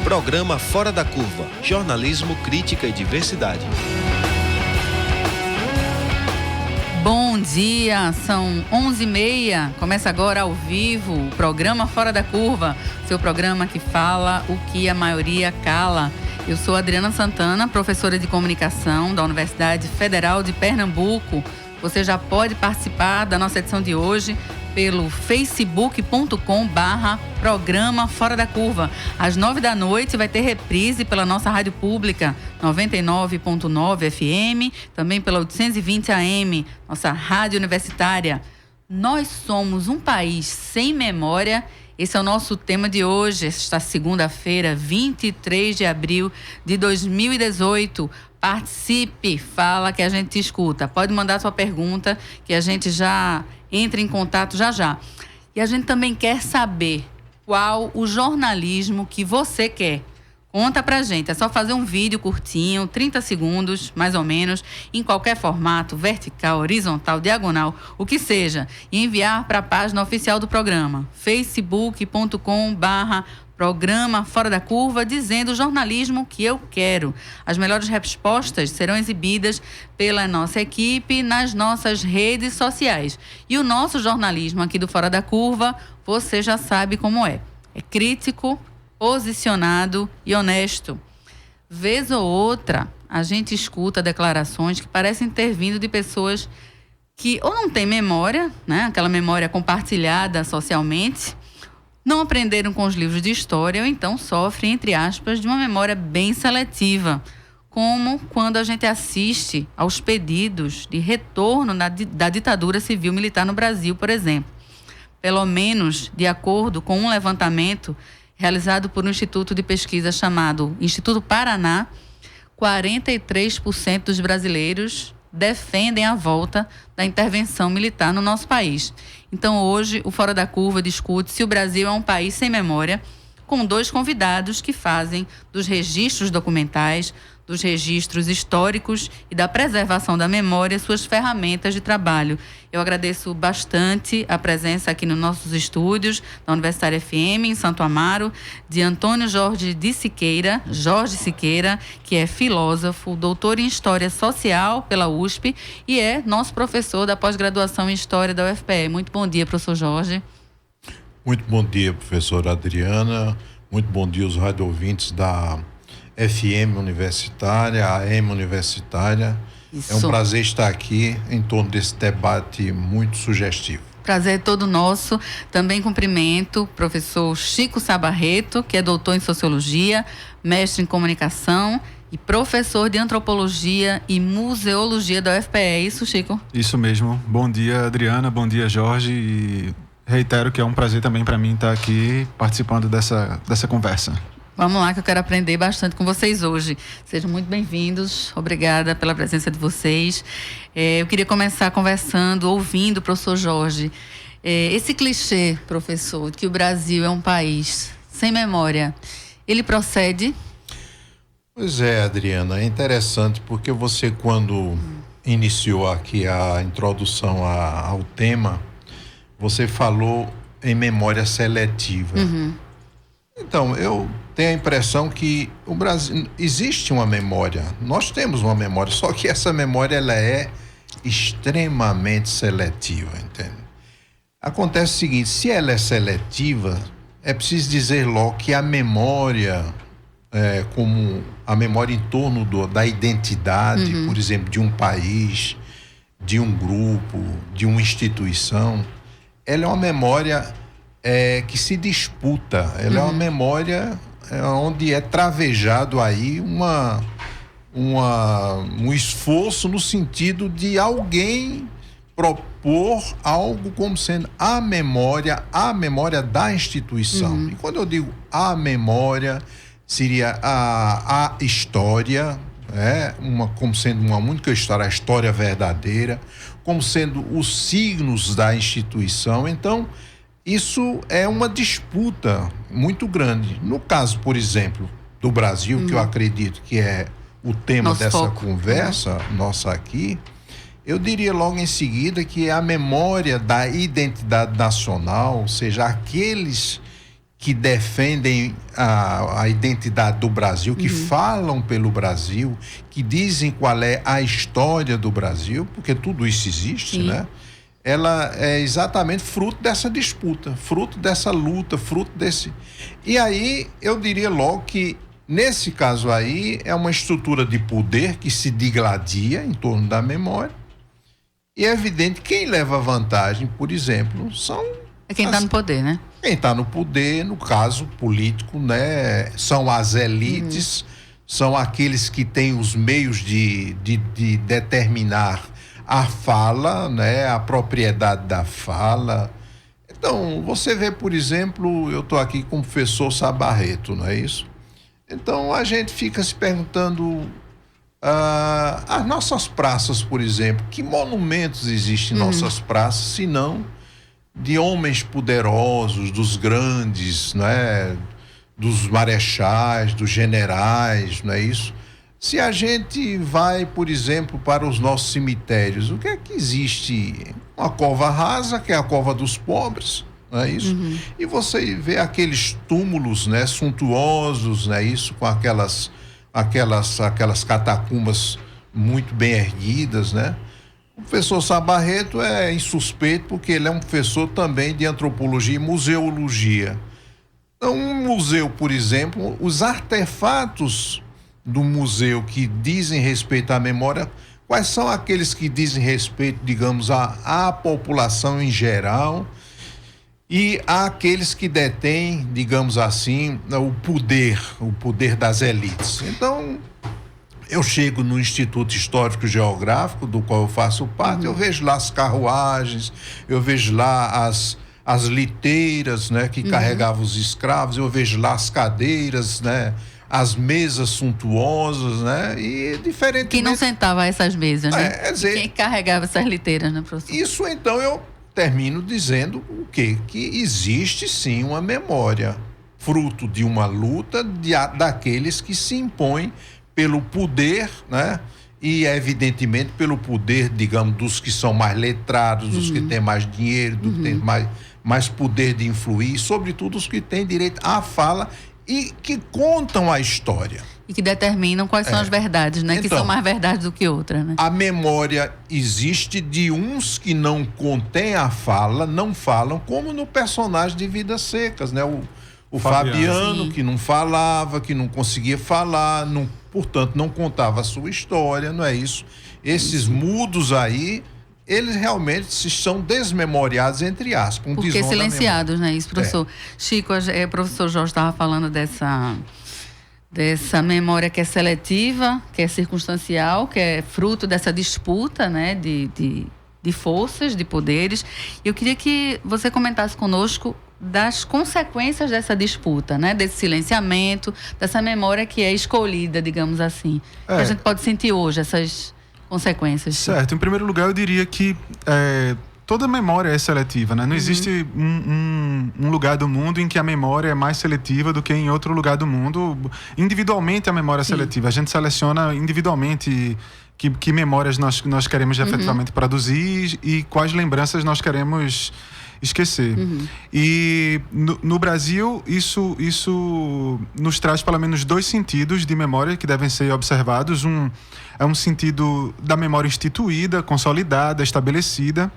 Programa Fora da Curva. Jornalismo, crítica e diversidade. Bom dia, são 11h30, começa agora ao vivo o programa Fora da Curva, seu programa que fala o que a maioria cala. Eu sou Adriana Santana, professora de comunicação da Universidade Federal de Pernambuco. Você já pode participar da nossa edição de hoje pelo facebook.com/programa Fora da Curva. Às 9 da noite vai ter reprise pela nossa rádio pública 99.9 FM, também pela 820 AM, nossa rádio universitária. Nós somos um país sem memória. Esse é o nosso tema de hoje, esta segunda-feira, 23 de abril de 2018. Participe, fala que a gente te escuta. Pode mandar sua pergunta que a gente já entra em contato já. E a gente também quer saber qual o jornalismo que você quer. Conta pra gente, é só fazer um vídeo curtinho, 30 segundos, mais ou menos, em qualquer formato, vertical, horizontal, diagonal, o que seja, e enviar para a página oficial do programa, facebook.com/programa Fora da Curva, dizendo o jornalismo que eu quero. As melhores respostas serão exibidas pela nossa equipe nas nossas redes sociais. E o nosso jornalismo aqui do Fora da Curva, você já sabe como é. É crítico, posicionado e honesto. Vez ou outra, a gente escuta declarações que parecem ter vindo de pessoas que ou não têm memória, né? Aquela memória compartilhada socialmente, não aprenderam com os livros de história ou então sofrem, entre aspas, de uma memória bem seletiva, como quando a gente assiste aos pedidos de retorno da ditadura civil-militar no Brasil, por exemplo. Pelo menos, de acordo com um levantamento realizado por um instituto de pesquisa chamado Instituto Paraná, 43% dos brasileiros defendem a volta da intervenção militar no nosso país. Então, hoje, o Fora da Curva discute se o Brasil é um país sem memória, com dois convidados que fazem dos registros documentais, dos registros históricos e da preservação da memória suas ferramentas de trabalho. Eu agradeço bastante a presença aqui nos nossos estúdios da Universitária FM, em Santo Amaro, de Antônio Jorge Siqueira, que é filósofo, doutor em História Social pela USP e é nosso professor da pós-graduação em História da UFPE. Muito bom dia, professor Jorge. Muito bom dia, professora Adriana. Muito bom dia aos rádio-ouvintes da FM Universitária, AM Universitária. Isso. É um prazer estar aqui em torno desse debate muito sugestivo. Prazer é todo nosso. Também cumprimento o professor Chico Sabarreto, que é doutor em Sociologia, mestre em Comunicação e professor de Antropologia e Museologia da UFPE. É isso, Chico? Isso mesmo. Bom dia, Adriana. Bom dia, Jorge. E reitero que é um prazer também para mim estar aqui participando dessa conversa. Vamos lá, que eu quero aprender bastante com vocês hoje. Sejam muito bem-vindos. Obrigada pela presença de vocês. Eu queria começar conversando, ouvindo o professor Jorge. Esse clichê, professor, de que o Brasil é um país sem memória, ele procede? Pois é, Adriana, é interessante porque você, quando iniciou aqui a introdução ao tema, você falou em memória seletiva. Uhum. Então, eu tenho a impressão que o Brasil, existe uma memória, nós temos uma memória, só que essa memória ela é extremamente seletiva, entende? Acontece o seguinte, se ela é seletiva, é preciso dizer logo que a memória, como a memória em torno da identidade, por exemplo, de um país, de um grupo, de uma instituição, ela é uma memória que se disputa, ela é uma memória onde é travejado aí um esforço no sentido de alguém propor algo como sendo a memória da instituição. E quando eu digo a memória, seria a história, como sendo uma única história, a história verdadeira, como sendo os signos da instituição. Então, isso é uma disputa muito grande. No caso, por exemplo, do Brasil, que eu acredito que é o tema dessa foco. Conversa nossa aqui, eu diria logo em seguida que a memória da identidade nacional, ou seja, aqueles que defendem a identidade do Brasil, que falam pelo Brasil, que dizem qual é a história do Brasil, porque tudo isso existe, né? Ela é exatamente fruto dessa disputa, fruto dessa luta, fruto desse... E aí, eu diria logo que, nesse caso aí, é uma estrutura de poder que se digladia em torno da memória. E é evidente que quem leva vantagem, por exemplo, são... É quem está no poder, né? Quem está no poder, no caso político, né? São as elites, são aqueles que têm os meios de determinar a fala, né? A propriedade da fala. Então, você vê, por exemplo, eu estou aqui com o professor Sabarreto, não é isso? Então, a gente fica se perguntando, as nossas praças, por exemplo, que monumentos existem em nossas praças, se não de homens poderosos, dos grandes, né? Dos marechais, dos generais, não é isso? Se a gente vai, por exemplo, para os nossos cemitérios, o que é que existe? Uma cova rasa, que é a cova dos pobres, não é isso? E você vê aqueles túmulos, né, suntuosos, não é isso? Com aquelas catacumbas muito bem erguidas, né? O professor Sabarreto é insuspeito porque ele é um professor também de antropologia e museologia. Então, um museu, por exemplo, os artefatos do museu que dizem respeito à memória, quais são aqueles que dizem respeito, digamos, à população em geral e àqueles que detêm, digamos assim, o poder das elites. Então, eu chego no Instituto Histórico e Geográfico, do qual eu faço parte, eu vejo lá as carruagens, eu vejo lá as liteiras, né, que carregavam os escravos, eu vejo lá as cadeiras, né, as mesas suntuosas, né, e diferentemente... Quem não sentava a essas mesas, né? Quer dizer, quem carregava essas liteiras, né, professor? Isso, então, eu termino dizendo o quê? Que existe, sim, uma memória, fruto de uma luta daqueles que se impõem pelo poder, né? E evidentemente pelo poder, digamos, dos que são mais letrados, dos que têm mais dinheiro, dos que têm mais poder de influir, e sobretudo os que têm direito à fala e que contam a história. E que determinam quais são as verdades, né? Que Então, são mais verdades do que outras, né? A memória existe de uns que não contêm a fala, não falam, como no personagem de Vidas Secas, né? O Fabiano, Sim. que não falava, que não conseguia falar, portanto, não contava a sua história, não é isso? Esses mudos aí, eles realmente são desmemoriados, entre aspas. Porque silenciados, né? Isso, professor. Chico, o professor Jorge estava falando dessa memória que é seletiva, que é circunstancial, que é fruto dessa disputa, né? De forças, de poderes. E eu queria que você comentasse conosco das consequências dessa disputa, né? Desse silenciamento, dessa memória que é escolhida, digamos assim. Que a gente pode sentir hoje, essas consequências. Certo. Em primeiro lugar, eu diria que toda memória é seletiva, né? Não existe um lugar do mundo em que a memória é mais seletiva do que em outro lugar do mundo. Individualmente, a memória é seletiva. A gente seleciona individualmente que memórias nós queremos efetivamente produzir e quais lembranças nós queremos esquecer. E no Brasil, isso nos traz pelo menos dois sentidos de memória que devem ser observados. Um é um sentido da memória instituída, consolidada, estabelecida,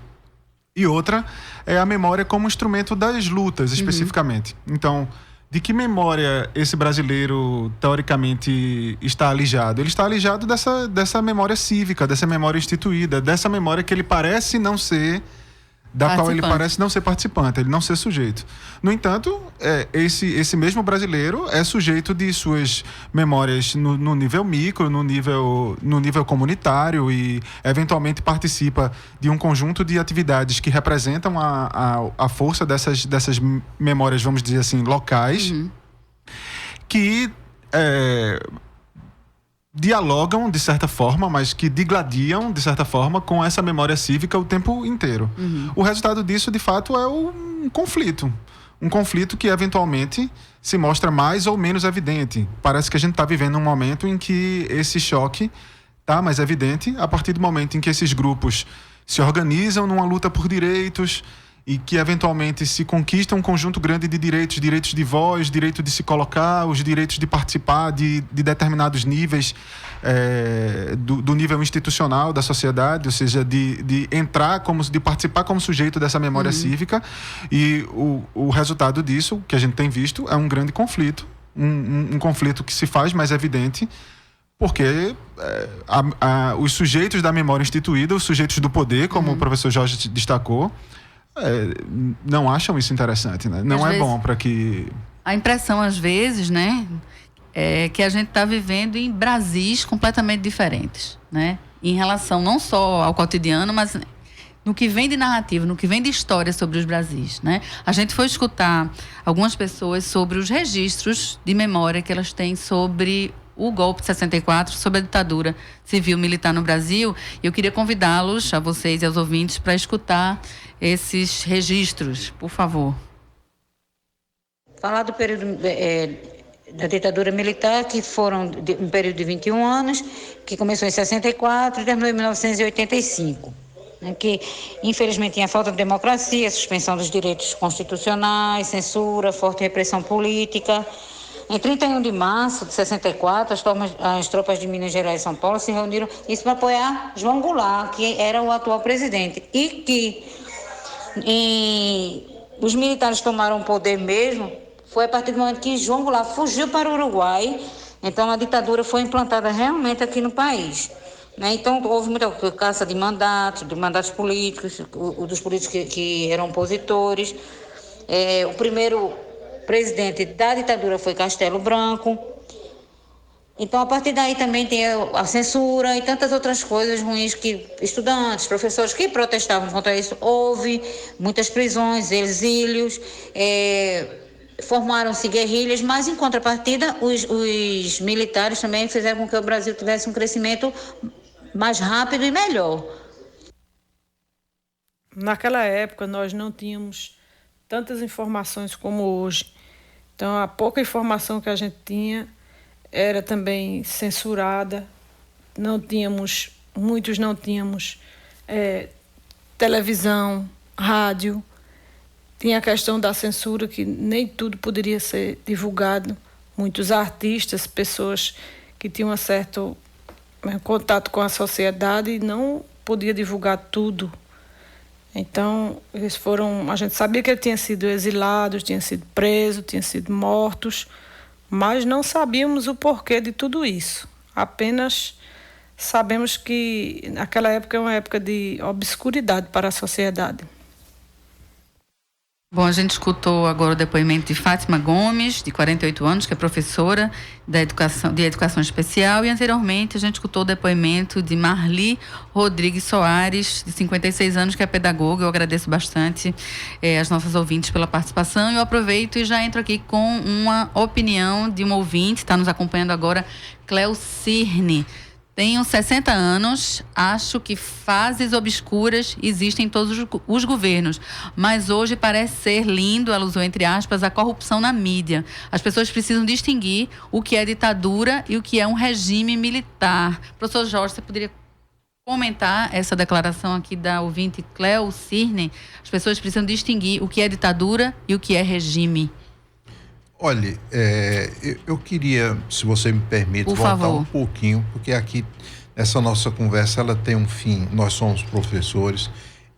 e outra é a memória como instrumento das lutas, especificamente. Então, de que memória esse brasileiro, teoricamente, está alijado? Ele está alijado dessa memória cívica, dessa memória instituída, dessa memória que ele parece não ser... da qual ele parece não ser participante, ele não ser sujeito. No entanto, esse mesmo brasileiro é sujeito de suas memórias no nível micro, no nível comunitário e, eventualmente, participa de um conjunto de atividades que representam a força dessas memórias, vamos dizer assim, locais, que... dialogam de certa forma, mas que digladiam de certa forma com essa memória cívica o tempo inteiro. O resultado disso, de fato, é um conflito que eventualmente se mostra mais ou menos evidente. Parece que a gente está vivendo um momento em que esse choque está mais evidente a partir do momento em que esses grupos se organizam numa luta por direitos e que eventualmente se conquista um conjunto grande de direitos de voz, direito de se colocar, os direitos de participar de determinados níveis do nível institucional da sociedade, ou seja, de entrar, de participar como sujeito dessa memória cívica, e o resultado disso, que a gente tem visto, é um grande conflito, um conflito que se faz mais evidente, porque os sujeitos da memória instituída, os sujeitos do poder, como o professor Jorge destacou, não acham isso interessante, né? Não é bom para que... A impressão, às vezes, né, é que a gente está vivendo em Brasis completamente diferentes, né? Em relação não só ao cotidiano, mas no que vem de narrativa, no que vem de história sobre os Brasis, né? A gente foi escutar algumas pessoas sobre os registros de memória que elas têm sobre o golpe de 64, sobre a ditadura civil-militar no Brasil. E eu queria convidá-los, a vocês e aos ouvintes, para escutar esses registros, por favor. Falar do período da ditadura militar, que foram um período de 21 anos, que começou em 64 e terminou em 1985. Que, infelizmente, tinha falta de democracia, suspensão dos direitos constitucionais, censura, forte repressão política. Em 31 de março de 64, as tropas de Minas Gerais e São Paulo se reuniram isso para apoiar João Goulart, que era o atual presidente, e que os militares tomaram o poder mesmo foi a partir do momento que João Goulart fugiu para o Uruguai. Então a ditadura foi implantada realmente aqui no país, né? Então houve muita caça de mandatos políticos, dos políticos que eram opositores. O primeiro presidente da ditadura foi Castelo Branco. Então, a partir daí também tem a censura e tantas outras coisas ruins que estudantes, professores que protestavam contra isso. Houve muitas prisões, exílios, formaram-se guerrilhas, mas em contrapartida os militares também fizeram com que o Brasil tivesse um crescimento mais rápido e melhor. Naquela época nós não tínhamos tantas informações como hoje. Então a pouca informação que a gente tinha era também censurada. Muitos não tínhamos televisão, rádio. Tinha a questão da censura, que nem tudo poderia ser divulgado. Muitos artistas, pessoas que tinham um certo contato com a sociedade, não podia divulgar tudo. Então, a gente sabia que eles tinham sido exilados, tinham sido presos, tinham sido mortos, mas não sabíamos o porquê de tudo isso. Apenas sabemos que naquela época é uma época de obscuridade para a sociedade. Bom, a gente escutou agora o depoimento de Fátima Gomes, de 48 anos, que é professora de educação especial, e anteriormente a gente escutou o depoimento de Marli Rodrigues Soares, de 56 anos, que é pedagoga. Eu agradeço bastante as nossas ouvintes pela participação. Eu aproveito e já entro aqui com uma opinião de um ouvinte, está nos acompanhando agora, Cleo Cirne. Tenho 60 anos, acho que fases obscuras existem em todos os governos, mas hoje parece ser lindo, ela usou entre aspas, a corrupção na mídia. As pessoas precisam distinguir o que é ditadura e o que é um regime militar. Professor Jorge, você poderia comentar essa declaração aqui da ouvinte Cleo Cirne? As pessoas precisam distinguir o que é ditadura e o que é regime. Olha, eu queria, se você me permite, voltar um pouquinho, porque aqui, essa nossa conversa, ela tem um fim. Nós somos professores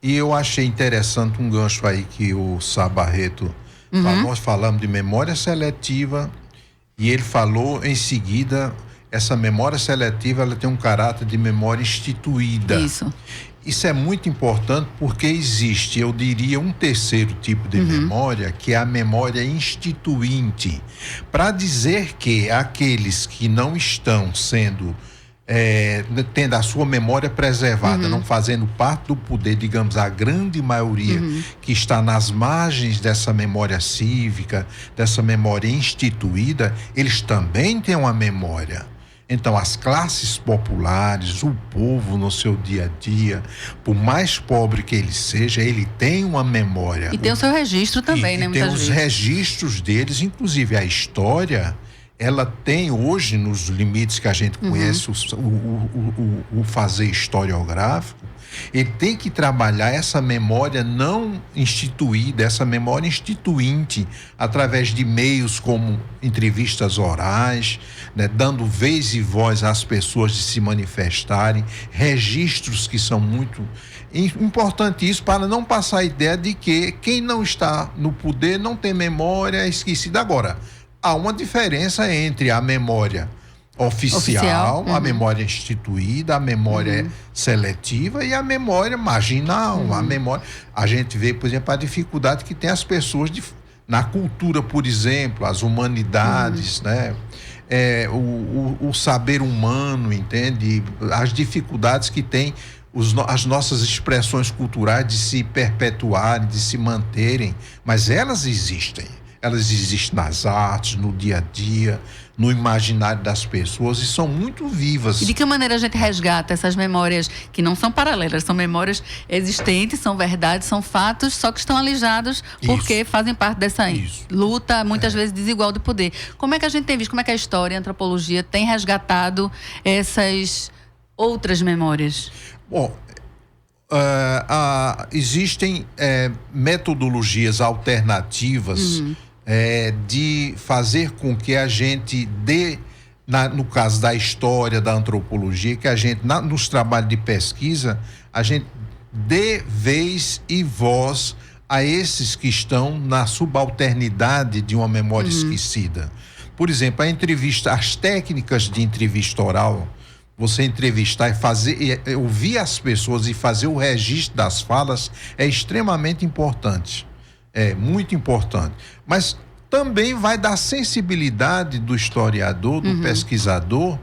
e eu achei interessante um gancho aí que o Sá Barreto falou. Nós falamos de memória seletiva e ele falou em seguida, essa memória seletiva, ela tem um caráter de memória instituída. Isso é muito importante porque existe, eu diria, um terceiro tipo de memória, que é a memória instituinte, para dizer que aqueles que não estão sendo, tendo a sua memória preservada, não fazendo parte do poder, digamos, a grande maioria que está nas margens dessa memória cívica, dessa memória instituída, eles também têm uma memória. Então, as classes populares, o povo no seu dia a dia, por mais pobre que ele seja, ele tem uma memória. E tem o seu registro também, né? E tem os registros deles, inclusive a história, ela tem hoje, nos limites que a gente conhece, o fazer historiográfico, Ele tem que trabalhar essa memória não instituída, essa memória instituinte, através de meios como entrevistas orais, né, dando vez e voz às pessoas de se manifestarem, registros que são muito importante isso, para não passar a ideia de que quem não está no poder não tem memória, é esquecido. Agora, há uma diferença entre a memória oficial, a memória instituída, a memória seletiva e a memória marginal, a memória... A gente vê, por exemplo, a dificuldade que tem as pessoas na cultura, por exemplo, as humanidades, né? O saber humano, entende? As dificuldades que tem as nossas expressões culturais de se perpetuarem, de se manterem, mas elas existem. Elas existem nas artes, no dia a dia, no imaginário das pessoas e são muito vivas. E de que maneira a gente resgata essas memórias que não são paralelas, são memórias existentes, são verdades, são fatos, só que estão alijados porque fazem parte dessa luta, muitas vezes desigual de poder. Como é que a gente tem visto, como é que a história, a antropologia tem resgatado essas outras memórias? Bom, existem metodologias alternativas de fazer com que a gente dê, no caso da história, da antropologia, que a gente, nos trabalhos de pesquisa, a gente dê vez e voz a esses que estão na subalternidade de uma memória esquecida. Por exemplo, as técnicas de entrevista oral, você entrevistar e ouvir as pessoas e fazer o registro das falas é extremamente importante. É muito importante. Mas também vai dar sensibilidade do historiador, do pesquisador,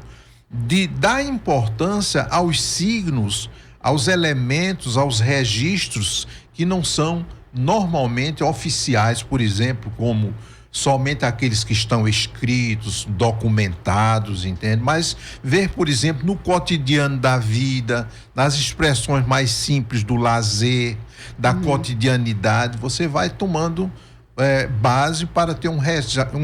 de dar importância aos signos, aos elementos, aos registros que não são normalmente oficiais, por exemplo, como somente aqueles que estão escritos, documentados, entende? Mas ver, por exemplo, no cotidiano da vida, nas expressões mais simples do lazer, da cotidianidade, você vai tomando base para ter um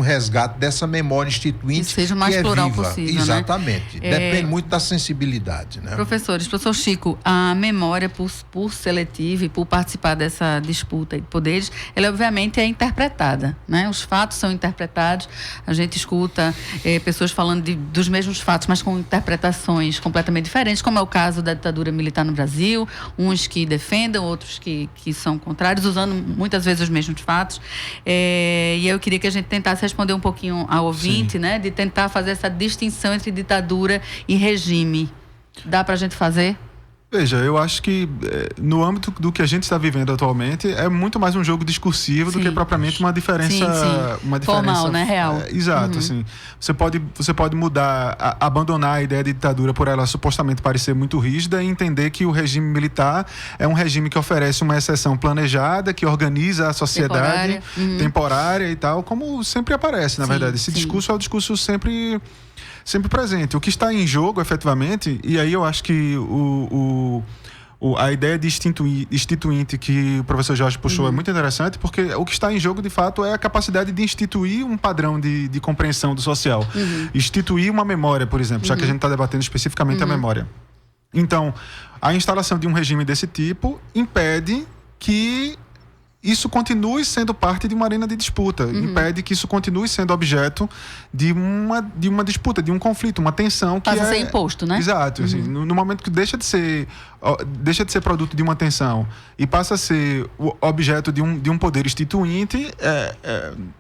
resgate dessa memória instituinte que seja o mais plural viva. Possível, exatamente. Né? Depende muito da sensibilidade, né? Professor Chico, a memória por seletiva e por participar dessa disputa de poderes, ela obviamente é interpretada, né? Os fatos são interpretados, a gente escuta pessoas falando dos mesmos fatos, mas com interpretações completamente diferentes, como é o caso da ditadura militar no Brasil, uns que defendem, outros que são contrários, usando muitas vezes os mesmos fatos. E eu queria que a gente tentasse responder um pouquinho ao ouvinte, né? De tentar fazer essa distinção entre ditadura e regime. Dá pra gente fazer? Veja, eu acho que no âmbito do que a gente está vivendo atualmente é muito mais um jogo discursivo do que propriamente uma diferença, uma diferença formal, né? Real. Exato, assim. Você pode mudar, abandonar a ideia de ditadura por ela supostamente parecer muito rígida e entender que o regime militar é um regime que oferece uma exceção planejada, que organiza a sociedade temporária e tal, como sempre aparece, na verdade. Esse discurso é um discurso sempre presente. O que está em jogo, efetivamente, e aí eu acho que a ideia de instituinte que o professor Jorge puxou é muito interessante, porque o que está em jogo, de fato, é a capacidade de instituir um padrão de compreensão do social. Instituir uma memória, por exemplo, já que a gente está debatendo especificamente a memória. Então, a instalação de um regime desse tipo impede que isso continue sendo parte de uma arena de disputa, impede que isso continue sendo objeto de uma disputa, de um conflito, uma tensão que passa a ser imposto, né? Exato. Assim, no momento que deixa de ser produto de uma tensão e passa a ser o objeto de um poder instituinte,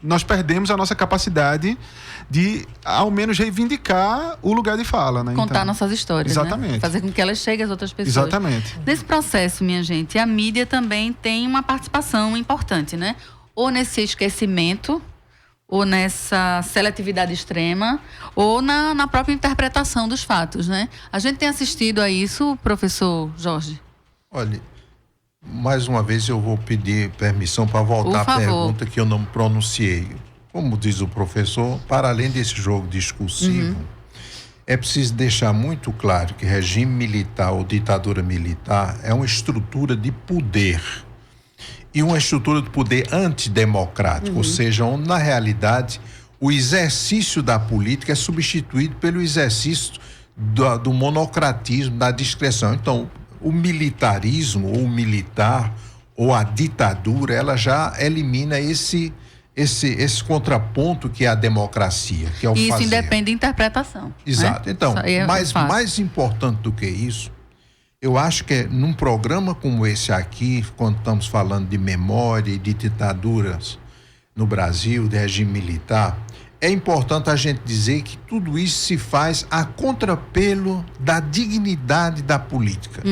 nós perdemos a nossa capacidade de, ao menos, reivindicar o lugar de fala, né? Contar nossas histórias, exatamente. Né? Fazer com que elas cheguem às outras pessoas. Exatamente. Nesse processo, minha gente, a mídia também tem uma participação importante, né? Ou nesse esquecimento, ou nessa seletividade extrema, ou na própria interpretação dos fatos, né? A gente tem assistido a isso, professor Jorge? Olha, mais uma vez eu vou pedir permissão para voltar à pergunta que eu não pronunciei. Como diz o professor, para além desse jogo discursivo, é preciso deixar muito claro que regime militar ou ditadura militar é uma estrutura de poder. E uma estrutura de poder antidemocrático, ou seja, onde, na realidade, o exercício da política é substituído pelo exercício do monocratismo, da discreção. Então, o militarismo, ou o militar, ou a ditadura, ela já elimina esse contraponto que é a democracia, que é o Isso fazer. independe da interpretação. Exato. Né? Então, Isso aí é mas fato. mais importante do que isso, eu acho que num programa como esse aqui, quando estamos falando de memória e de ditaduras no Brasil, de regime militar, é importante a gente dizer que tudo isso se faz a contrapelo da dignidade da política.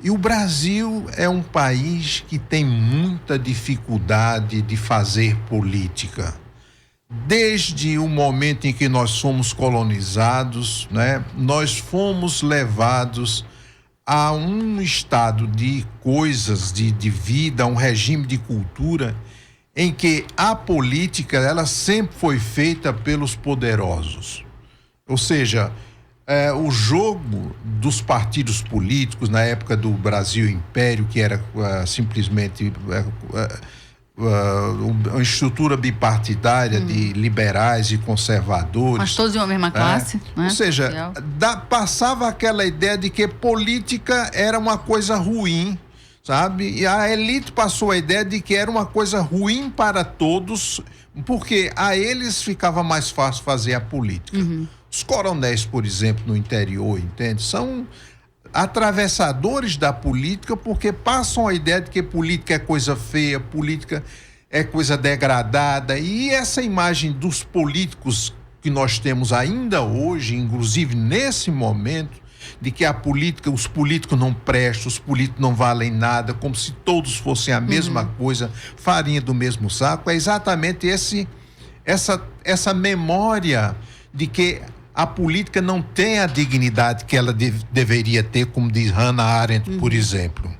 E o Brasil é um país que tem muita dificuldade de fazer política. Desde o momento em que nós fomos colonizados, né, nós fomos levados a um estado de coisas, de vida, um regime de cultura em que a política ela sempre foi feita pelos poderosos. Ou seja, o jogo dos partidos políticos na época do Brasil Império, que era simplesmente uma estrutura bipartidária de liberais e conservadores. Mas todos de uma mesma classe. Né? Ou seja, passava aquela ideia de que política era uma coisa ruim, sabe? E a elite passou a ideia de que era uma coisa ruim para todos, porque a eles ficava mais fácil fazer a política. Os coronéis, por exemplo, no interior, entende? São atravessadores da política porque passam a ideia de que política é coisa feia, política é coisa degradada, e essa imagem dos políticos que nós temos ainda hoje, inclusive nesse momento, de que a política, os políticos não prestam, os políticos não valem nada, como se todos fossem a mesma coisa, farinha do mesmo saco, é exatamente essa memória de que a política não tem a dignidade que ela deveria ter, como diz Hannah Arendt, por exemplo.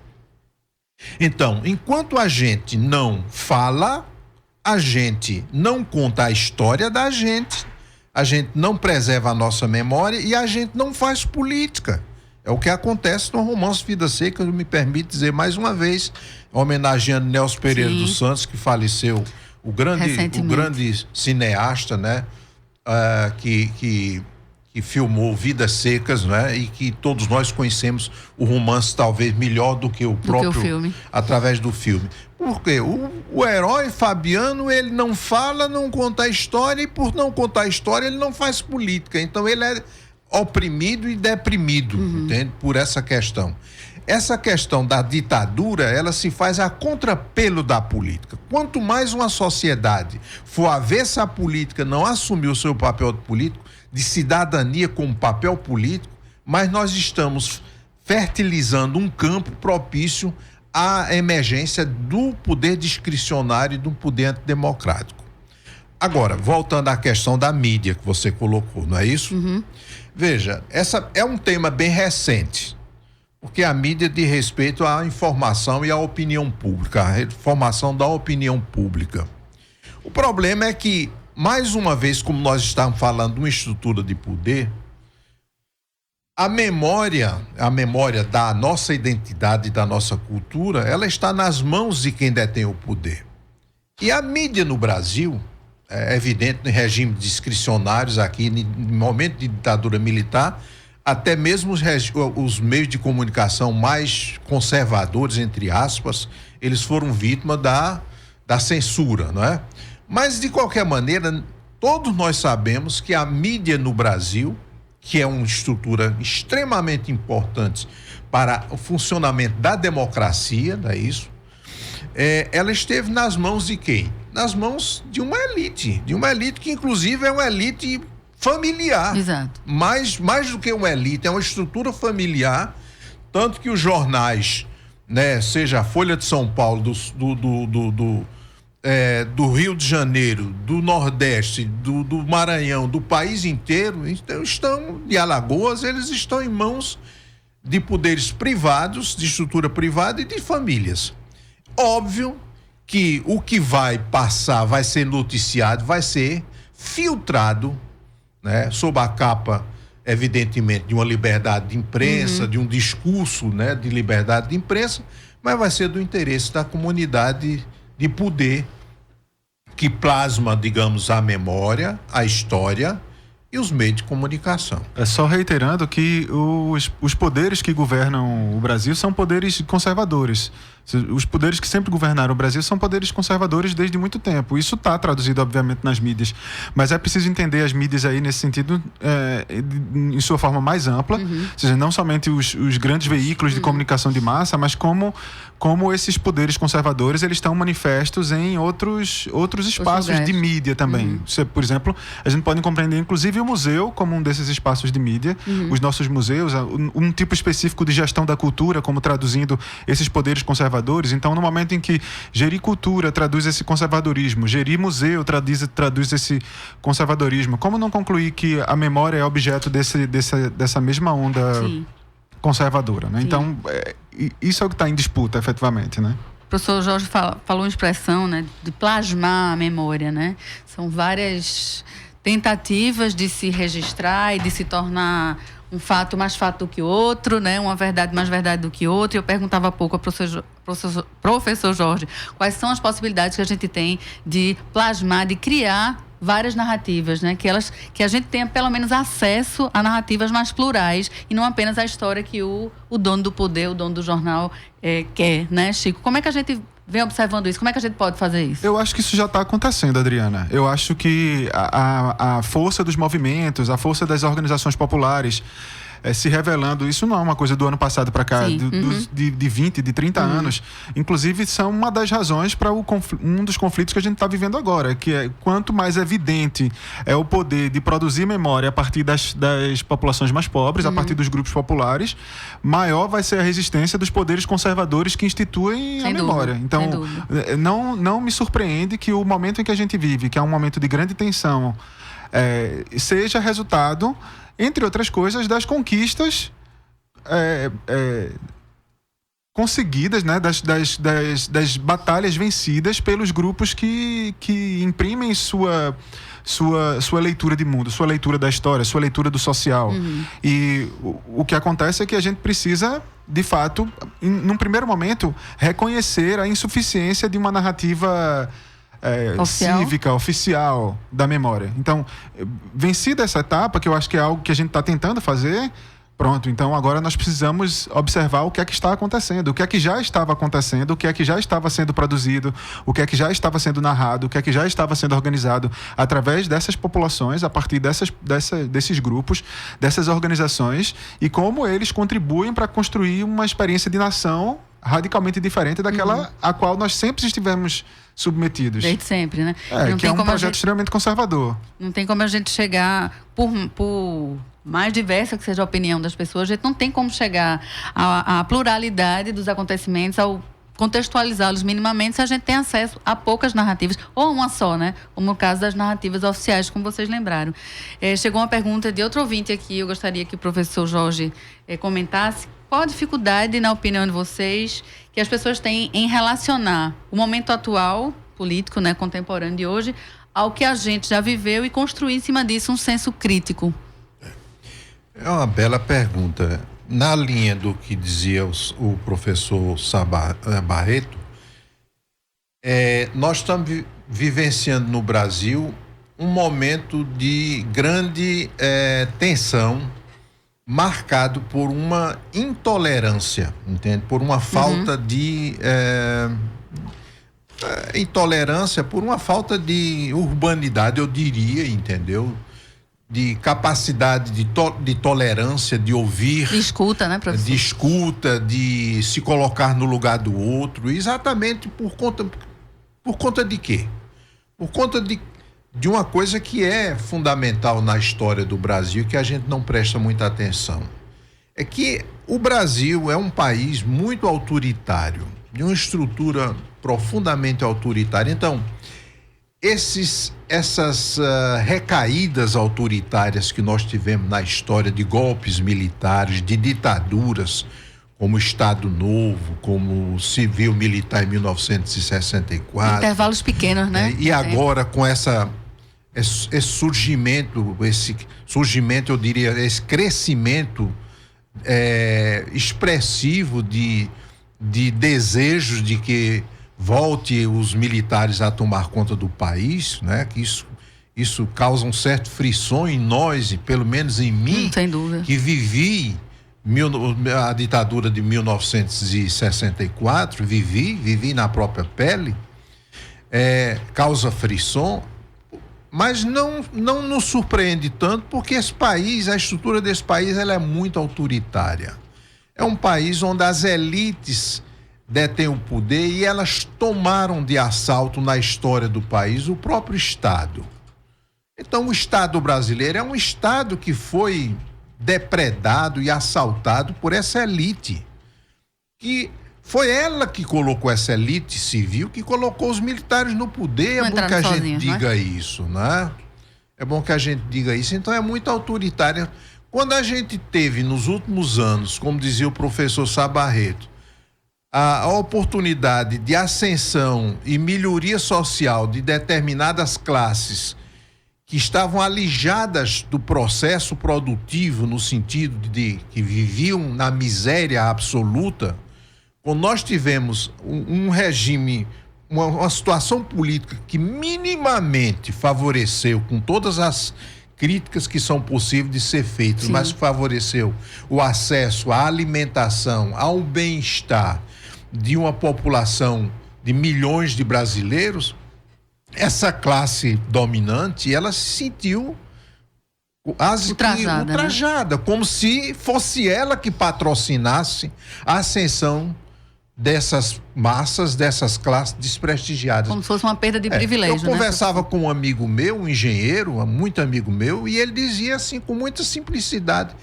Então, enquanto a gente não fala, a gente não conta a história da gente, a gente não preserva a nossa memória e a gente não faz política. É o que acontece no romance Vidas Secas, me permite dizer mais uma vez, homenageando Nelson Pereira dos Santos, que faleceu, o grande cineasta, né? Que filmou Vidas Secas, né? E que todos nós conhecemos o romance talvez melhor do que o próprio filme. Através do filme. Porque o herói Fabiano, ele não fala, não conta a história, e por não contar a história ele não faz política. Então ele é oprimido e deprimido, entende? Por essa questão. Essa questão da ditadura, ela se faz a contrapelo da política. Quanto mais uma sociedade for avessa à política, não assumir o seu papel de político, de cidadania como papel político, mas nós estamos fertilizando um campo propício à emergência do poder discricionário e do poder antidemocrático. Agora, voltando à questão da mídia que você colocou, não é isso? Veja, essa é um tema bem recente, porque a mídia diz respeito à informação e à opinião pública, a formação da opinião pública. O problema é que, mais uma vez, como nós estamos falando de uma estrutura de poder, a memória da nossa identidade, da nossa cultura, ela está nas mãos de quem detém o poder. E a mídia no Brasil, é evidente, em regime discricionários aqui, no momento de ditadura militar, até mesmo os meios de comunicação mais conservadores, entre aspas, eles foram vítimas da censura, não é? Mas, de qualquer maneira, todos nós sabemos que a mídia no Brasil, que é uma estrutura extremamente importante para o funcionamento da democracia, não é isso? Ela esteve nas mãos de quem? Nas mãos de uma elite que inclusive é uma elite familiar. Exato. Mais do que uma elite, é uma estrutura familiar, tanto que os jornais, né, seja a Folha de São Paulo, do Rio de Janeiro, do Nordeste, do Maranhão, do país inteiro, estão de Alagoas, eles estão em mãos de poderes privados, de estrutura privada e de famílias. Óbvio que o que vai passar, vai ser noticiado, vai ser filtrado, né, sob a capa, evidentemente, de uma liberdade de imprensa, de um discurso, né, de liberdade de imprensa, mas vai ser do interesse da comunidade de poder que plasma, digamos, a memória, a história e os meios de comunicação. É só reiterando que os poderes que governam o Brasil são poderes conservadores. Os poderes que sempre governaram o Brasil são poderes conservadores desde muito tempo. Isso está traduzido, obviamente, nas mídias. Mas é preciso entender as mídias aí nesse sentido, em sua forma mais ampla. Ou seja, não somente os grandes veículos de comunicação de massa, mas como esses poderes conservadores eles estão manifestos em outros espaços de mídia também. Por exemplo, a gente pode compreender, inclusive, o museu como um desses espaços de mídia. Os nossos museus, um tipo específico de gestão da cultura, como traduzindo esses poderes conservadores. Então, no momento em que gerir cultura traduz esse conservadorismo, gerir museu traduz esse conservadorismo, como não concluir que a memória é objeto dessa mesma onda conservadora, né? Então, isso é o que está em disputa, efetivamente, né? O professor Jorge falou uma expressão, né, de plasmar a memória, né? São várias tentativas de se registrar e de se tornar um fato mais fato do que o outro, né? Uma verdade mais verdade do que outra. E eu perguntava há pouco ao professor Jorge quais são as possibilidades que a gente tem de plasmar, de criar várias narrativas, né? Que a gente tenha pelo menos acesso a narrativas mais plurais e não apenas a história que o dono do poder, o dono do jornal quer, né, Chico? Como é que a gente vem observando isso? Como é que a gente pode fazer isso? Eu acho que isso já está acontecendo, Adriana. Eu acho que a força dos movimentos, a força das organizações populares se revelando, isso não é uma coisa do ano passado para cá, de 20, de 30 anos. Inclusive, são uma das razões para um dos conflitos que a gente está vivendo agora, que é quanto mais evidente é o poder de produzir memória a partir das populações mais pobres, a partir dos grupos populares, maior vai ser a resistência dos poderes conservadores que instituem a memória. Então, não me surpreende que o momento em que a gente vive, que é um momento de grande tensão, seja resultado, entre outras coisas, das conquistas conseguidas, né? das batalhas vencidas pelos grupos que imprimem sua leitura de mundo, sua leitura da história, sua leitura do social. E o que acontece é que a gente precisa, de fato, num primeiro momento, reconhecer a insuficiência de uma narrativa cívica, oficial da memória. Então, vencida essa etapa, que eu acho que é algo que a gente está tentando fazer, pronto, então agora nós precisamos observar o que é que está acontecendo, o que é que já estava acontecendo, o que é que já estava sendo produzido, o que é que já estava sendo narrado, o que é que já estava sendo organizado através dessas populações, a partir desses grupos, dessas organizações, e como eles contribuem para construir uma experiência de nação radicalmente diferente daquela a qual nós sempre estivemos submetidos. Desde sempre, né? Que é um projeto extremamente conservador. Não tem como a gente chegar, por mais diversa que seja a opinião das pessoas, a gente não tem como chegar à pluralidade dos acontecimentos, ao contextualizá-los minimamente, se a gente tem acesso a poucas narrativas, ou uma só, né? Como no caso das narrativas oficiais, como vocês lembraram. Chegou uma pergunta de outro ouvinte aqui, eu gostaria que o professor Jorge comentasse. Qual a dificuldade, na opinião de vocês, que as pessoas têm em relacionar o momento atual, político, né, contemporâneo de hoje, ao que a gente já viveu e construir em cima disso um senso crítico? É uma bela pergunta. Na linha do que dizia o professor Barreto, nós estamos vivenciando no Brasil um momento de grande tensão, marcado por uma intolerância, entende? Por uma falta de intolerância, por uma falta de urbanidade, eu diria, entendeu? De capacidade de tolerância, de ouvir, de escuta, né, professor? De escuta, de se colocar no lugar do outro, exatamente por conta de quê? Por conta de uma coisa que é fundamental na história do Brasil, que a gente não presta muita atenção. É que o Brasil é um país muito autoritário, de uma estrutura profundamente autoritária. Então, essas recaídas autoritárias que nós tivemos na história, de golpes militares, de ditaduras, como o Estado Novo, como o Civil Militar em 1964. Intervalos pequenos, né? E agora com esse surgimento, eu diria, esse crescimento expressivo de desejos de que volte os militares a tomar conta do país, né? Que isso causa um certo frisson em nós, e pelo menos em mim, sem dúvida, que vivi a ditadura de 1964, vivi na própria pele, causa frisson, mas não nos surpreende tanto, porque esse país, a estrutura desse país, ela é muito autoritária. É um país onde as elites detêm o poder e elas tomaram de assalto na história do país o próprio Estado. Então, o Estado brasileiro é um Estado que foi depredado e assaltado por essa elite, que foi ela que colocou essa elite civil, que colocou os militares no poder. É bom que a gente diga isso, né? É bom que a gente diga isso. Então, é muito autoritária. Quando a gente teve, nos últimos anos, como dizia o professor Sá Barreto, a oportunidade de ascensão e melhoria social de determinadas classes que estavam alijadas do processo produtivo, no sentido de que viviam na miséria absoluta, quando nós tivemos um regime, uma situação política que minimamente favoreceu, com todas as críticas que são possíveis de ser feitas, mas favoreceu o acesso à alimentação, ao bem-estar de uma população de milhões de brasileiros, essa classe dominante, ela se sentiu ultrajada, né? Como se fosse ela que patrocinasse a ascensão dessas massas, dessas classes desprestigiadas. Como se fosse uma perda de privilégio. Eu conversava com um amigo meu, um engenheiro, muito amigo meu, e ele dizia assim, com muita simplicidade: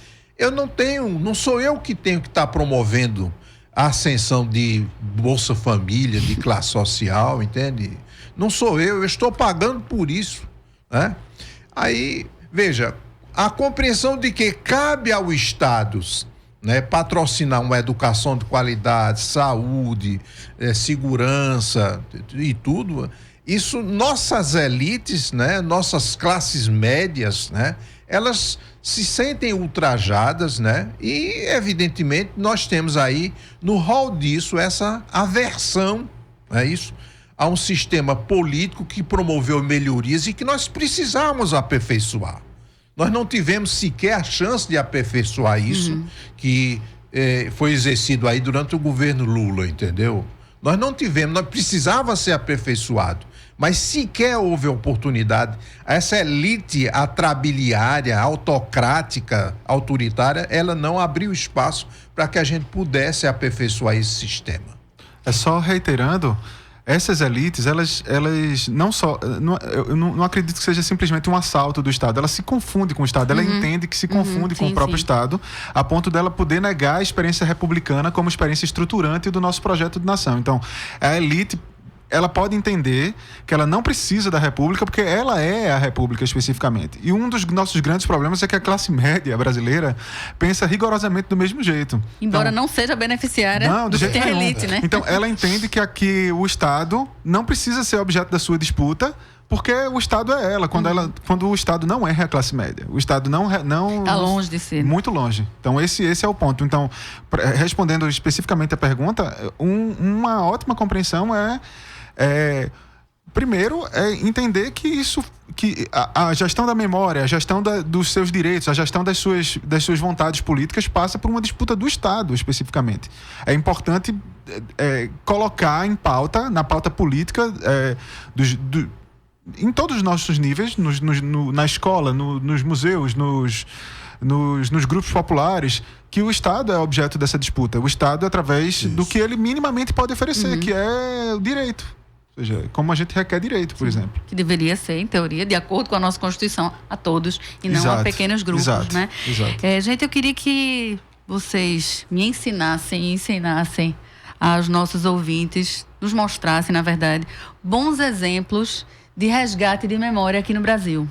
não sou eu que tenho que estar promovendo a ascensão de Bolsa Família, de classe social, entende? Não sou eu estou pagando por isso, né? Aí, veja, a compreensão de que cabe ao Estado, né, patrocinar uma educação de qualidade, saúde, segurança e tudo, isso, nossas elites, né, nossas classes médias, né, elas se sentem ultrajadas, né? E, evidentemente, nós temos aí, no rol disso, essa aversão, é isso? A um sistema político que promoveu melhorias e que nós precisamos aperfeiçoar. Nós não tivemos sequer a chance de aperfeiçoar isso que foi exercido aí durante o governo Lula, entendeu? Nós não tivemos, nós precisava ser aperfeiçoado, mas sequer houve oportunidade. Essa elite atrabiliária, autocrática, autoritária, ela não abriu espaço para que a gente pudesse aperfeiçoar esse sistema. É só reiterando, essas elites, elas não só... Eu não acredito que seja simplesmente um assalto do Estado. Ela se confunde com o Estado. Ela entende que se confunde com o próprio Estado, a ponto dela poder negar a experiência republicana como experiência estruturante do nosso projeto de nação. Então, a elite, ela pode entender que ela não precisa da República, porque ela é a República especificamente. E um dos nossos grandes problemas é que a classe média brasileira pensa rigorosamente do mesmo jeito. Embora então, não seja beneficiária do que tem a elite, né? Então, ela entende que aqui o Estado não precisa ser objeto da sua disputa, porque o Estado é ela, quando o Estado não é a classe média. O Estado não está longe de ser. Muito longe. Então, esse é o ponto. Então, respondendo especificamente a pergunta, uma ótima compreensão primeiro, entender que a gestão da memória, a gestão dos seus direitos, a gestão das suas vontades políticas passa por uma disputa do Estado, especificamente. É importante colocar em pauta, na pauta política, em todos os nossos níveis, na escola, nos museus, nos grupos populares, que o Estado é objeto dessa disputa. O Estado, através do que ele minimamente pode oferecer, que é o direito. Ou seja, como a gente requer direito, por exemplo. Que deveria ser, em teoria, de acordo com a nossa Constituição, a todos, e não a pequenos grupos, né? Exato. Gente, eu queria que vocês me ensinassem aos nossos ouvintes, nos mostrassem, na verdade, bons exemplos de resgate de memória aqui no Brasil.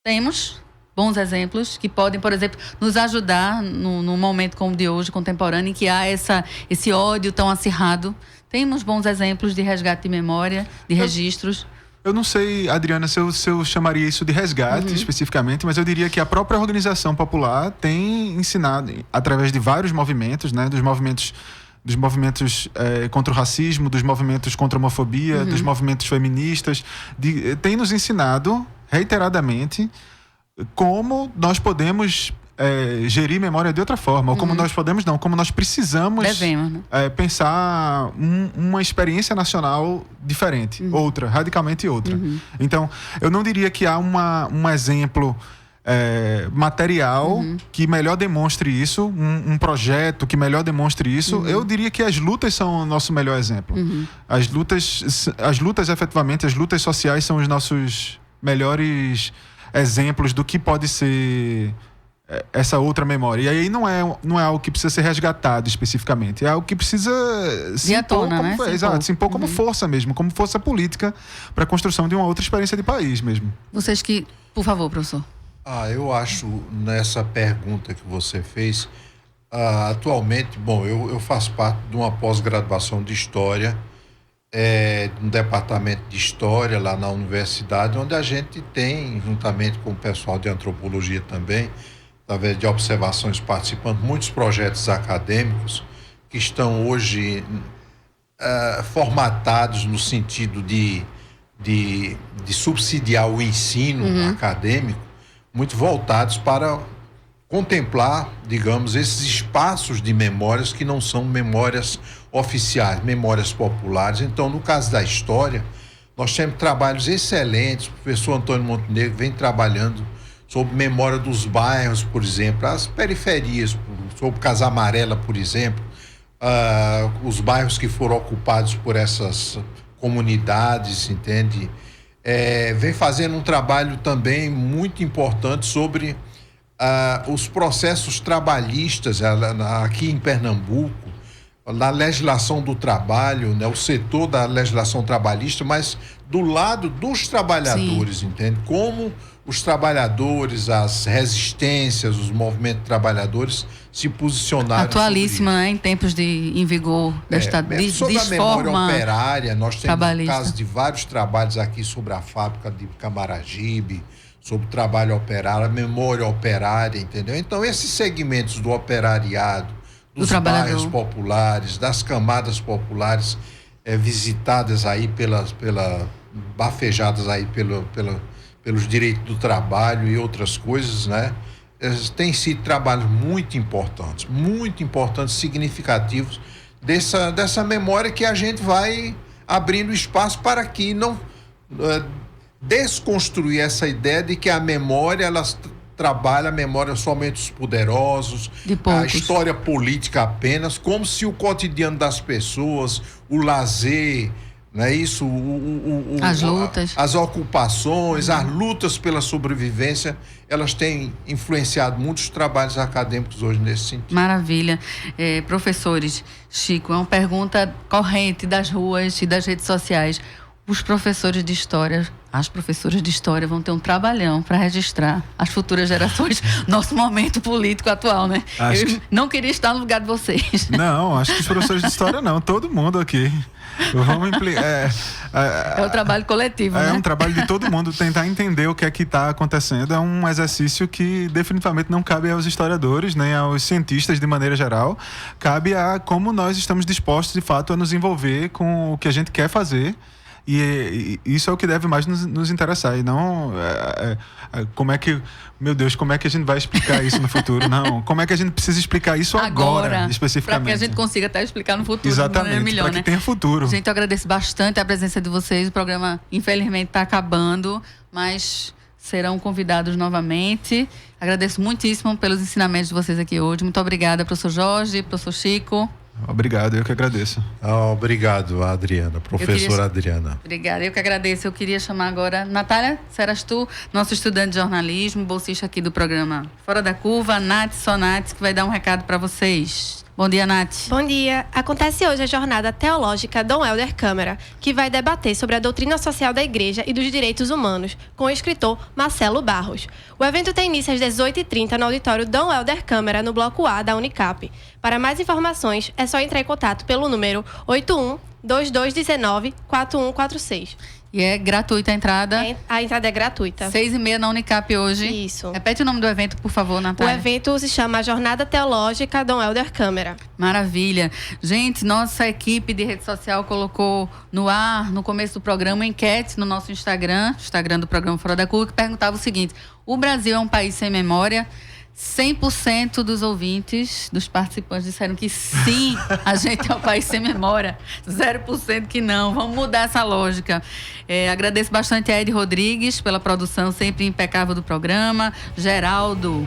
Temos bons exemplos que podem, por exemplo, nos ajudar num momento como o de hoje, contemporâneo, em que há esse ódio tão acirrado. Temos bons exemplos de resgate de memória, de registros? Eu não sei, Adriana, se eu chamaria isso de resgate especificamente, mas eu diria que a própria organização popular tem ensinado, através de vários movimentos, né, dos movimentos contra o racismo, dos movimentos contra a homofobia, dos movimentos feministas, tem nos ensinado reiteradamente como nós podemos gerir memória de outra forma, ou como nós podemos não, como nós precisamos Devemos, né? Pensar uma experiência nacional diferente, outra, radicalmente outra. Então, eu não diria que há um exemplo material que melhor demonstre isso, um projeto que melhor demonstre isso. Eu diria que as lutas são o nosso melhor exemplo. As lutas efetivamente, as lutas sociais são os nossos melhores exemplos do que pode ser essa outra memória. E aí não é algo que precisa ser resgatado especificamente, é algo que precisa se impor, né? Se impor como força mesmo, como força política para a construção de uma outra experiência de país mesmo. Vocês que... Por favor, professor. Eu acho, nessa pergunta que você fez, atualmente, bom, eu faço parte de uma pós-graduação de História, um departamento de História lá na universidade, onde a gente tem, juntamente com o pessoal de Antropologia também, através de observações participando, muitos projetos acadêmicos que estão hoje formatados no sentido de subsidiar o ensino acadêmico, muito voltados para contemplar, digamos, esses espaços de memórias que não são memórias oficiais, memórias populares. Então, no caso da História, nós temos trabalhos excelentes. O professor Antônio Montenegro vem trabalhando sobre memória dos bairros, por exemplo, as periferias, sobre Casa Amarela, por exemplo, os bairros que foram ocupados por essas comunidades, entende? Vem fazendo um trabalho também muito importante sobre os processos trabalhistas aqui em Pernambuco, na legislação do trabalho, né, o setor da legislação trabalhista, mas do lado dos trabalhadores, entende? Como os trabalhadores, as resistências, os movimentos de trabalhadores se posicionaram. Atualíssima, né? Em tempos em vigor desta sobre a memória operária, nós temos o caso de vários trabalhos aqui sobre a fábrica de Camaragibe, sobre o trabalho operário, a memória operária, entendeu? Então, esses segmentos do operariado, dos bairros populares, das camadas populares visitadas aí bafejadas aí pelos direitos do trabalho e outras coisas, né? Tem sido trabalhos muito importantes, significativos dessa memória que a gente vai abrindo espaço para que não desconstruir essa ideia de que a memória, ela trabalha a memória somente dos poderosos, a história política apenas, como se o cotidiano das pessoas, o lazer, não é isso? As lutas. As ocupações, as lutas pela sobrevivência, elas têm influenciado muitos trabalhos acadêmicos hoje nesse sentido. Maravilha. Professores, Chico, é uma pergunta corrente das ruas e das redes sociais. Os professores de história, as professoras de história vão ter um trabalhão para registrar as futuras gerações, nosso momento político atual, né? Não queria estar no lugar de vocês. Não, acho que os professores de história não, todo mundo aqui. Vamos é um trabalho coletivo, né? É um trabalho de todo mundo tentar entender o que é que está acontecendo. É um exercício que definitivamente não cabe aos historiadores, nem aos cientistas de maneira geral. Cabe a como nós estamos dispostos, de fato, a nos envolver com o que a gente quer fazer. E isso é o que deve mais nos interessar. E não como é que... Meu Deus, como é que a gente vai explicar isso no futuro? Não, como é que a gente precisa explicar isso agora especificamente? Para que a gente consiga até explicar no futuro. Exatamente, melhor, para que tenha futuro. Gente, eu agradeço bastante a presença de vocês. O programa, infelizmente, está acabando, mas serão convidados novamente. Agradeço muitíssimo pelos ensinamentos de vocês aqui hoje. Muito obrigada, professor Jorge, professor Chico. Obrigado, eu que agradeço. Obrigado, Adriana, professora Adriana. Obrigada, eu que agradeço. Eu queria chamar agora Natália Serastu, nosso estudante de jornalismo, bolsista aqui do programa Fora da Curva, Nath Sonati, que vai dar um recado para vocês. Bom dia, Nath. Bom dia. Acontece hoje a jornada teológica Dom Helder Câmara, que vai debater sobre a doutrina social da Igreja e dos direitos humanos, com o escritor Marcelo Barros. O evento tem início às 18h30 no auditório Dom Helder Câmara, no Bloco A da Unicap. Para mais informações, é só entrar em contato pelo número 81-2219-4146. E é gratuita a entrada? A entrada é gratuita. 6h30 na Unicap hoje. Isso. Repete o nome do evento, por favor, O Natália. evento se chama Jornada Teológica Dom Helder Câmara. Maravilha. Gente, nossa equipe de rede social colocou no ar, no começo do programa, uma enquete no nosso Instagram do programa Fora da Curva, que perguntava o seguinte: o Brasil é um país sem memória? 100% dos ouvintes, dos participantes, disseram que sim, a gente é um país sem memória. 0% que não. Vamos mudar essa lógica. Agradeço bastante a Ed Rodrigues pela produção sempre impecável do programa. Geraldo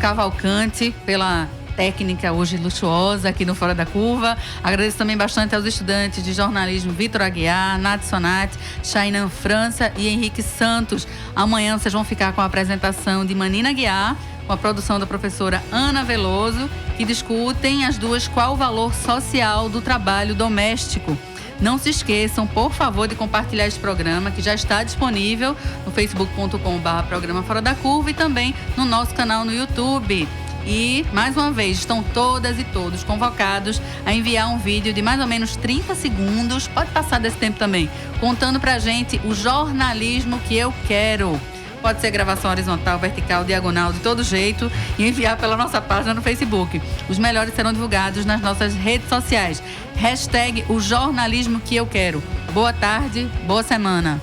Cavalcante pela técnica hoje luxuosa aqui no Fora da Curva. Agradeço também bastante aos estudantes de jornalismo Vitor Aguiar, Nath Sonati, Chainan França e Henrique Santos. Amanhã vocês vão ficar com a apresentação de Manina Aguiar, com a produção da professora Ana Veloso, que discutem as duas qual o valor social do trabalho doméstico. Não se esqueçam, por favor, de compartilhar esse programa, que já está disponível no facebook.com/programa Fora da Curva e também no nosso canal no YouTube. E, mais uma vez, estão todas e todos convocados a enviar um vídeo de mais ou menos 30 segundos, pode passar desse tempo também, contando pra gente o jornalismo que eu quero. Pode ser gravação horizontal, vertical, diagonal, de todo jeito, e enviar pela nossa página no Facebook. Os melhores serão divulgados nas nossas redes sociais. # o jornalismo que eu quero. Boa tarde, boa semana.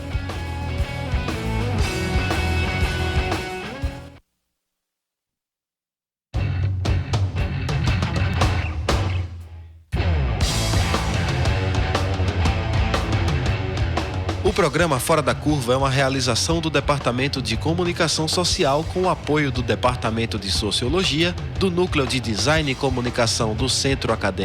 O programa Fora da Curva é uma realização do Departamento de Comunicação Social com o apoio do Departamento de Sociologia, do Núcleo de Design e Comunicação do Centro Acadêmico